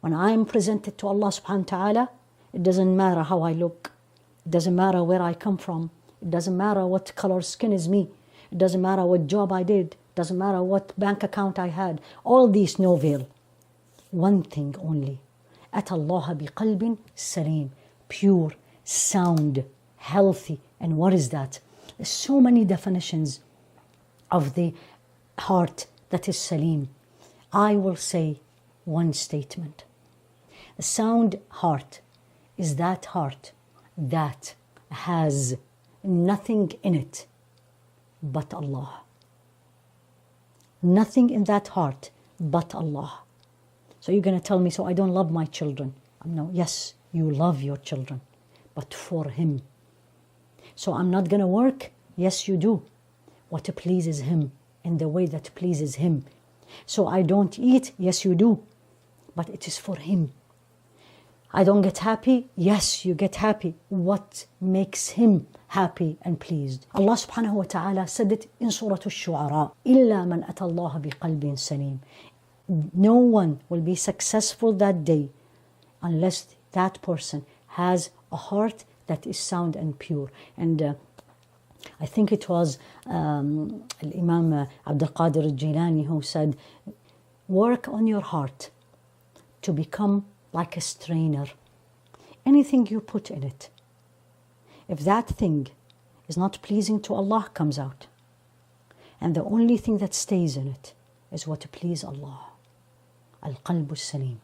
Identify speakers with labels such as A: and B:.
A: When I'm presented to Allah subhanahu wa ta'ala, it doesn't matter how I look. It doesn't matter where I come from. It doesn't matter what color skin is me. It doesn't matter what job I did. It doesn't matter what bank account I had. All these no veil. One thing only. أتى الله بقلب سليم. Pure, sound, healthy. And what is that? There's so many definitions of the heart that is salim. I will say one statement. A sound heart is that heart that has nothing in it but Allah. Nothing in that heart but Allah. So you're going to tell me, so I don't love my children. No, yes, you love your children, but for Him. So I'm not going to work. Yes, you do. What pleases Him in the way that pleases Him. So I don't eat. Yes, you do. But it is for Him. I don't get happy. Yes, you get happy. What makes Him happy and pleased? Allah subhanahu wa ta'ala said it in Surah Al-Shu'ara. إِلَّا مَنْ أَتَى اللَّهَ بِقَلْبٍ سَلِيمٍ. No one will be successful that day unless that person has a heart that is sound and pure. And I think it was Imam Abdul Qadir al-Jilani who said, work on your heart to become like a strainer. Anything you put in it, if that thing is not pleasing to Allah, comes out. And the only thing that stays in it is what pleases Allah. Al-Qalbu Salim.